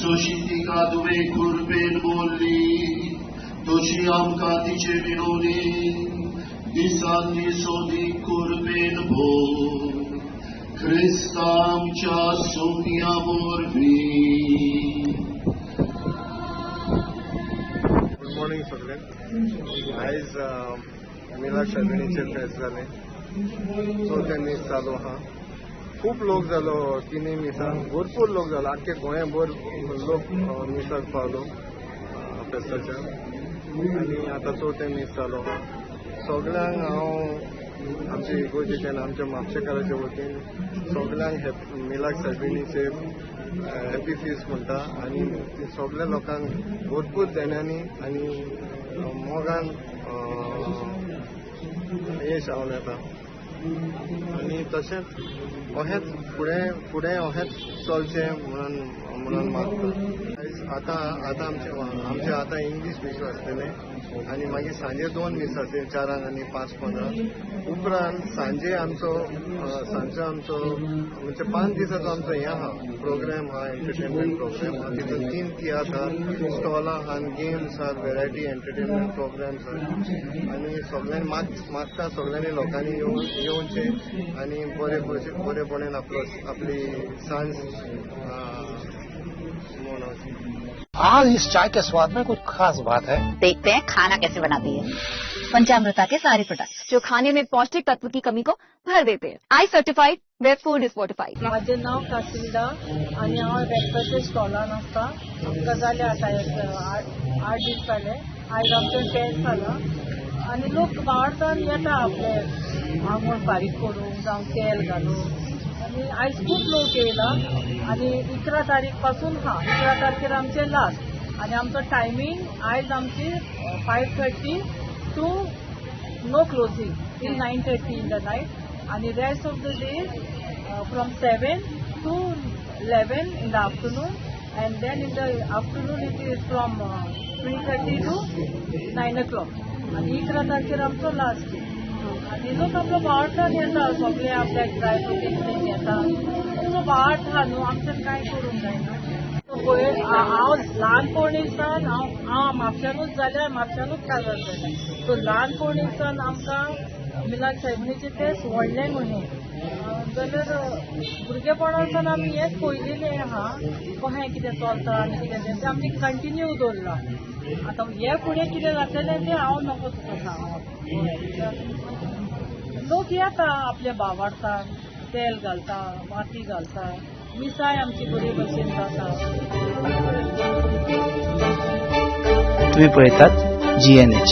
जशी तिका तुवें खुरपेन बोलली तशी आमकां तिचे विनोदी दिसान दीस सोदीक खुरपेन बोल ख्रिस्ता आमच्या सोंपया वरवीं. गुड मॉर्निंग सगळ्यांक. आयज मिलाद साहेबीणीचे फेस्त जालें. चवथे दीस चालू आहा. खूब लोक जालो. तिनूय मिसांक भरपूर लोक जालो. आख्खे गोंयभर लोक मिसाक पावलो फेस्ताच्या. आनी आतां चवथे दीस चालू आहा. सगळ्यांक हांव आमच्या इगोर्जेच्यान आमच्या म्हापशेकाराच्या वतीन सगळ्यांक मिलाद साहेबीणीचे हॅपी फीस्ट म्हणटा. आनी सगळ्या लोकांक भरपूर जाण्यांनी आनी मोगान येश आवन येता. आनी तशेंच अहेंच फुडें अहेंच चलचें म्हणून मागता. आतां आमचे आतां इंग्लीश मीस आसतले आनी मागीर सांजे 2 मीस आसले 4 आनी 5:15. उपरांत सांजे आमचो म्हणजे 5 दिसाचो आमचो हें आहा प्रोग्राम आहा, एंटरटेनमेंट प्रोग्राम आहा. तितून 3 तियात्र स्टॉलां आहा, गेम्स आहा, व्हेरायटी एंटरटेनमेंट प्रोग्राम्स आहा. आनी सगळ्यांनी मागता सगळ्यांनी लोकांनी येवचे आनी बरेपणान आपली सांज मनोवची. आज इस चाय के स्वाद में कुछ खास बात है. देखते हैं खाना कैसे बनाती है. पंचामृता के सारे प्रोडक्ट्स जो खाने में पौष्टिक तत्व की कमी को भर देते हैं. I certified where food is fortified. माझे नाव कासिल्डा आणि हांव ब्रेकफास्टच्या स्टॉलान आसता. आमकां जाले आतां 8 दीस जाले. आयज आमचें फेस्त जाला आनी लोक वावरतान येता आपले आंगण बारीक करूंक जावं तेल घालूंक. आनी आयज खूब लोक येयला आनी 11 तारीख पासून 11 तारखेर आमचें लास्ट. आनी आमचो टायमींग आयज आमची 5:30 to no closing till 9:30 in the night, and the rest of the day from 7 to 11 in the afternoon, and then in the afternoon it is from 3:30 to 9 o'clock. And 11 तारखेर आमचो last day. आनी लोक आपलो वावरतान येता. सगळे आपल्याक जाय तो घेवन येता. तो वावट आहा न्हू, आमच्यान कांय करूंक जायना. हांव ल्हानपणीसान हांव म्हापशानूच जाल्यार म्हापशानूच काजार जालें. सो ल्हानपणीसान आमकां मिलाद साहेबीणीचें तें व्हडलें म्हणून जाल्यार भुरगेपणासान आमी हेंच पळयलेलें आहा कशें कितें चलता आनी कितें तें आमी कंटिन्यू दवरलां. आतां हे फुडें कितें जातलें तें हांव नको तुका सांगप. लोक येता आपले भावार्थान तेल घालता, माती घालता. मिसाय आमची बरी भशेन जाता. तुम्ही पळयतात GNH.